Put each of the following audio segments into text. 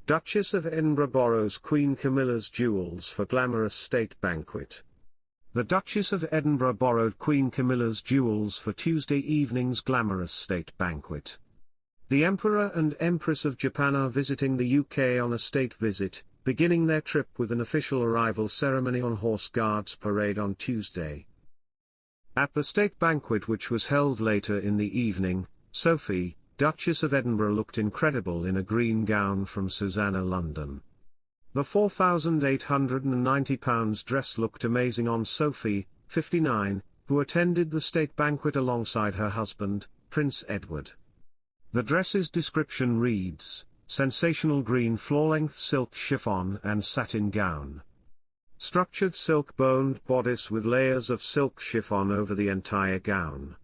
Duchess of Edinburgh borrows Queen Camilla's jewels for glamorous state banquet. The Duchess of Edinburgh borrowed Queen Camilla's jewels for Tuesday evening's glamorous state banquet. The Emperor and Empress of Japan are visiting the UK on a state visit, beginning their trip with an official arrival ceremony on Horse Guards Parade on Tuesday. At the state banquet, which was held later in the evening, Sophie, Duchess of Edinburgh, looked incredible in a green gown from Suzannah London. The £4,890 dress looked amazing on Sophie, 59, who attended the state banquet alongside her husband, Prince Edward. The dress's description reads, "Sensational green floor-length silk chiffon and satin gown. Structured silk boned bodice with layers of silk chiffon over the entire gown.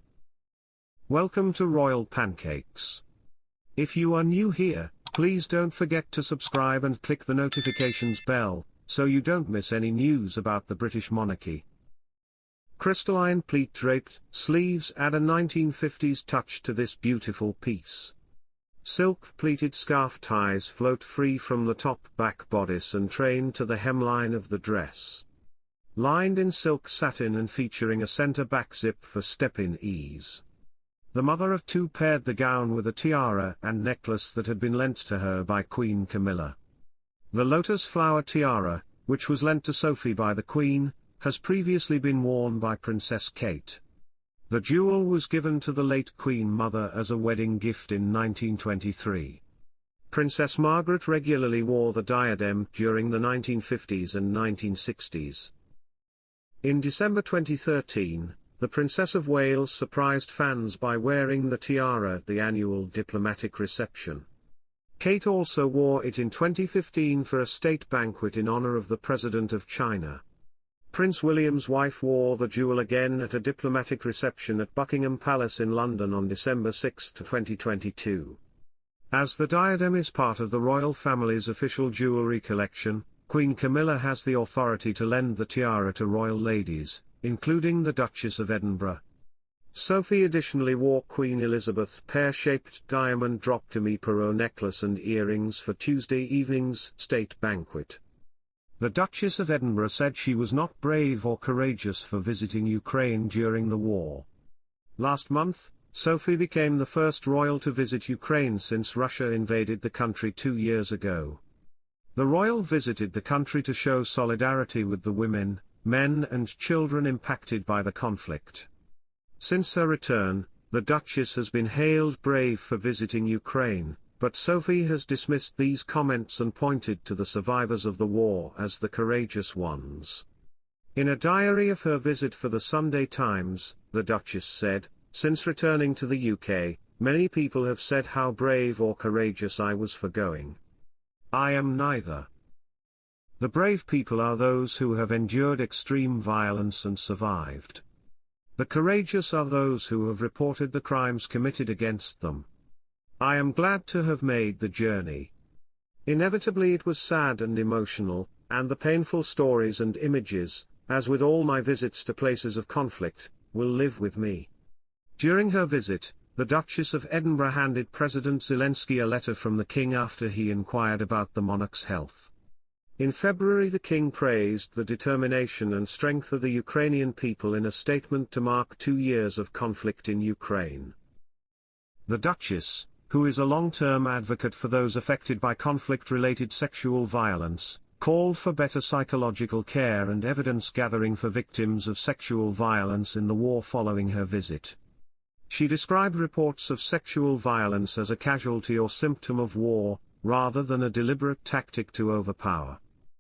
Welcome to Royal Pancakes. If you are new here, please don't forget to subscribe and click the notifications bell, so you don't miss any news about the British monarchy." Crystalline pleat draped sleeves add a 1950s touch to this beautiful piece. Silk pleated scarf ties float free from the top-back bodice and train to the hemline of the dress. Lined in silk satin and featuring a center-back zip for step-in ease. The mother of two paired the gown with a tiara and necklace that had been lent to her by Queen Camilla. The Lotus Flower Tiara, which was lent to Sophie by the Queen, has previously been worn by Princess Kate. The jewel was given to the late Queen Mother as a wedding gift in 1923. Princess Margaret regularly wore the diadem during the 1950s and 1960s. In December 2013, the Princess of Wales surprised fans by wearing the tiara at the annual diplomatic reception. Kate also wore it in 2015 for a state banquet in honor of the President of China. Prince William's wife wore the jewel again at a diplomatic reception at Buckingham Palace in London on December 6, 2022. As the diadem is part of the royal family's official jewelry collection, Queen Camilla has the authority to lend the tiara to royal ladies, including the Duchess of Edinburgh. Sophie additionally wore Queen Elizabeth's pear-shaped diamond draped demi-perot necklace and earrings for Tuesday evening's state banquet. The Duchess of Edinburgh said she was not brave or courageous for visiting Ukraine during the war. Last month, Sophie became the first royal to visit Ukraine since Russia invaded the country 2 years ago. The royal visited the country to show solidarity with the women, men and children impacted by the conflict. Since her return, the Duchess has been hailed brave for visiting Ukraine, but Sophie has dismissed these comments and pointed to the survivors of the war as the courageous ones. In a diary of her visit for the Sunday Times, the Duchess said, "Since returning to the UK, many people have said how brave or courageous I was for going. I am neither. The brave people are those who have endured extreme violence and survived. The courageous are those who have reported the crimes committed against them. I am glad to have made the journey. Inevitably it was sad and emotional, and the painful stories and images, as with all my visits to places of conflict, will live with me." During her visit, the Duchess of Edinburgh handed President Zelensky a letter from the King after he inquired about the monarch's health. In February, the King praised the determination and strength of the Ukrainian people in a statement to mark 2 years of conflict in Ukraine. The Duchess, who is a long-term advocate for those affected by conflict-related sexual violence, called for better psychological care and evidence gathering for victims of sexual violence in the war following her visit. She described reports of sexual violence as a casualty or symptom of war, rather than a deliberate tactic to overpower.